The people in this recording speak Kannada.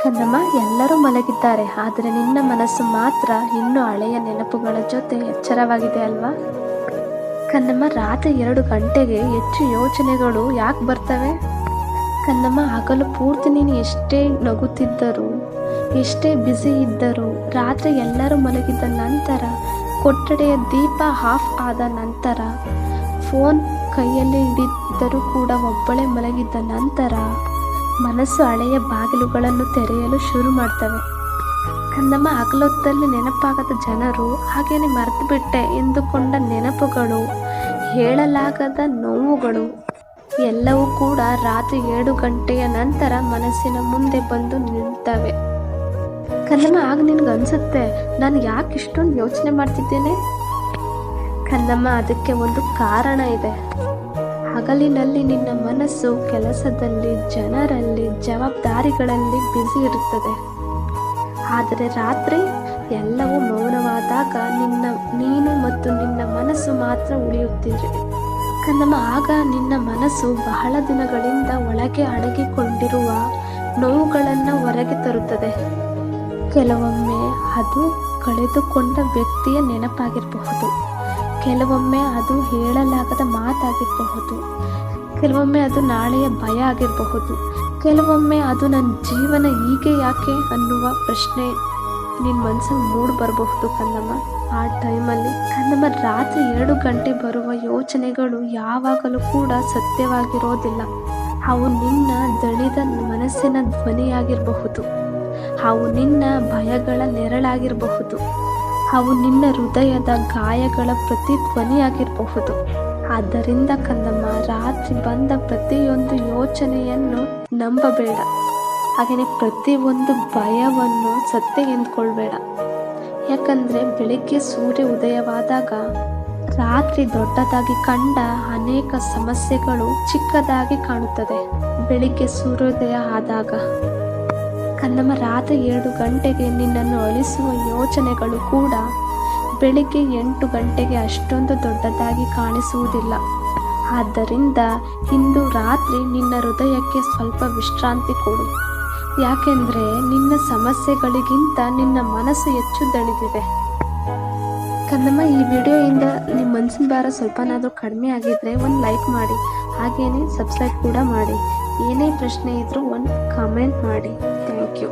ಕನ್ನಮ್ಮ, ಎಲ್ಲರೂ ಮಲಗಿದ್ದಾರೆ, ಆದರೆ ನಿನ್ನ ಮನಸ್ಸು ಮಾತ್ರ ಇನ್ನೂ ಹಳೆಯ ನೆನಪುಗಳ ಜೊತೆ ಎಚ್ಚರವಾಗಿದೆ ಅಲ್ವಾ? ಕನ್ನಮ್ಮ, ರಾತ್ರಿ 2 ಗಂಟೆಗೆ ಹೆಚ್ಚು ಯೋಚನೆಗಳು ಯಾಕೆ ಬರ್ತವೆ? ಕನ್ನಮ್ಮ, ಹಗಲು ಪೂರ್ತಿ ನೀನು ಎಷ್ಟೇ ನಗುತ್ತಿದ್ದರೂ, ಎಷ್ಟೇ ಬ್ಯುಸಿ ಇದ್ದರೂ, ರಾತ್ರಿ ಎಲ್ಲರೂ ಮಲಗಿದ ನಂತರ, ಕೊಠಡಿಯ ದೀಪ ಆಫ್ ಆದ ನಂತರ, ಫೋನ್ ಕೈಯಲ್ಲಿ ಹಿಡಿದರೂ ಕೂಡ ಒಬ್ಬಳೇ ಮಲಗಿದ್ದ ನಂತರ ಮನಸ್ಸು ಹಳೆಯ ಬಾಗಿಲುಗಳನ್ನು ತೆರೆಯಲು ಶುರು ಮಾಡ್ತವೆ. ಕನ್ನಮ್ಮ, ಹಗಲೊತ್ತಲ್ಲಿ ನೆನಪಾಗದ ಜನರು, ಹಾಗೇನೆ ಮರೆತು ಬಿಟ್ಟೆ ಎಂದುಕೊಂಡ ನೆನಪುಗಳು, ಹೇಳಲಾಗದ ನೋವುಗಳು ಎಲ್ಲವೂ ಕೂಡ ರಾತ್ರಿ 7 ಗಂಟೆಯ ನಂತರ ಮನಸ್ಸಿನ ಮುಂದೆ ಬಂದು ನಿಲ್ತವೆ. ಕನ್ನಮ್ಮ, ಆಗ ನಿನಗನ್ಸುತ್ತೆ, ನಾನು ಯಾಕೆ ಇಷ್ಟೊಂದು ಯೋಚನೆ ಮಾಡ್ತಿದ್ದೇನೆ? ಕನ್ನಮ್ಮ, ಅದಕ್ಕೆ ಒಂದು ಕಾರಣ ಇದೆ. ಹಗಲಿನಲ್ಲಿ ನಿನ್ನ ಮನಸ್ಸು ಕೆಲಸದಲ್ಲಿ, ಜನರಲ್ಲಿ, ಜವಾಬ್ದಾರಿಗಳಲ್ಲಿ ಬ್ಯುಸಿ ಇರುತ್ತದೆ. ಆದರೆ ರಾತ್ರಿ ಎಲ್ಲವೂ ಮೌನವಾದಾಗ ನೀನು ಮತ್ತು ನಿನ್ನ ಮನಸ್ಸು ಮಾತ್ರ ಉಳಿಯುತ್ತೀರಿ. ಕನ್ನಮ್ಮ, ಆಗ ನಿನ್ನ ಮನಸ್ಸು ಬಹಳ ದಿನಗಳಿಂದ ಒಳಗೆ ಅಡಗಿಕೊಂಡಿರುವ ನೋವುಗಳನ್ನು ಹೊರಗೆ ತರುತ್ತದೆ. ಕೆಲವೊಮ್ಮೆ ಅದು ಕಳೆದುಕೊಂಡ ವ್ಯಕ್ತಿಯ ನೆನಪಾಗಿರಬಹುದು, ಕೆಲವೊಮ್ಮೆ ಅದು ಹೇಳಲಾಗದ ಮಾತಾಗಿರಬಹುದು, ಕೆಲವೊಮ್ಮೆ ಅದು ನಾಳೆಯ ಭಯ ಆಗಿರಬಹುದು, ಕೆಲವೊಮ್ಮೆ ಅದು ನನ್ನ ಜೀವನ ಹೀಗೆ ಯಾಕೆ ಅನ್ನುವ ಪ್ರಶ್ನೆ ನಿನ್ನ ಮನಸ್ಸಲ್ಲಿ ಮೂಡಿ ಬರಬಹುದು. ಕನ್ನಮ್ಮ, ಆ ಟೈಮಲ್ಲಿ ಕನ್ನಮ್ಮ, ರಾತ್ರಿ 2 ಗಂಟೆ ಬರುವ ಯೋಚನೆಗಳು ಯಾವಾಗಲೂ ಕೂಡ ಸತ್ಯವಾಗಿರೋದಿಲ್ಲ. ಅವು ನಿನ್ನ ದಣಿದ ಮನಸ್ಸಿನ ಧ್ವನಿಯಾಗಿರಬಹುದು, ಅವು ನಿನ್ನ ಭಯಗಳ ನೆರಳಾಗಿರಬಹುದು, ಅವು ನಿನ್ನ ಹೃದಯದ ಗಾಯಗಳ ಪ್ರತಿಧ್ವನಿಯಾಗಿರಬಹುದು. ಆದ್ದರಿಂದ ಕನ್ನಮ್ಮ, ರಾತ್ರಿ ಬಂದ ಪ್ರತಿಯೊಂದು ಯೋಚನೆಯನ್ನು ನಂಬಬೇಡ, ಹಾಗೆಯೇ ಪ್ರತಿಯೊಂದು ಭಯವನ್ನು ಸತ್ಯ ಎಂದುಕೊಳ್ಬೇಡ. ಯಾಕಂದರೆ ಬೆಳಿಗ್ಗೆ ಸೂರ್ಯ ಉದಯವಾದಾಗ ರಾತ್ರಿ ದೊಡ್ಡದಾಗಿ ಕಂಡ ಅನೇಕ ಸಮಸ್ಯೆಗಳು ಚಿಕ್ಕದಾಗಿ ಕಾಣುತ್ತದೆ ಬೆಳಿಗ್ಗೆ ಸೂರ್ಯೋದಯ ಆದಾಗ. ಕನ್ನಮ್ಮ, ರಾತ್ರಿ 7 ಗಂಟೆಗೆ ನಿನ್ನನ್ನು ಅಳಿಸುವ ಯೋಚನೆಗಳು ಕೂಡ ಬೆಳಿಗ್ಗೆ 8 ಗಂಟೆಗೆ ಅಷ್ಟೊಂದು ದೊಡ್ಡದಾಗಿ ಕಾಣಿಸುವುದಿಲ್ಲ. ಆದ್ದರಿಂದ ಇಂದು ರಾತ್ರಿ ನಿನ್ನ ಹೃದಯಕ್ಕೆ ಸ್ವಲ್ಪ ವಿಶ್ರಾಂತಿ ಕೊಡು. ಯಾಕೆಂದರೆ ನಿನ್ನ ಸಮಸ್ಯೆಗಳಿಗಿಂತ ನಿನ್ನ ಮನಸ್ಸು ಹೆಚ್ಚು ದಣಿದಿದೆ. ಕನ್ನಮ್ಮ, ಈ ವಿಡಿಯೋಯಿಂದ ನಿಮ್ಮ ಮನಸ್ಸಿನ ಭಾರ ಸ್ವಲ್ಪನಾದರೂ ಕಡಿಮೆ ಆಗಿದ್ದರೆ ಒಂದು ಲೈಕ್ ಮಾಡಿ, ಹಾಗೆಯೇ ಸಬ್ಸ್ಕ್ರೈಬ್ ಕೂಡ ಮಾಡಿ. ಏನೇ ಪ್ರಶ್ನೆ ಇದ್ದರೂ ಒಂದು ಕಾಮೆಂಟ್ ಮಾಡಿ. Thank you.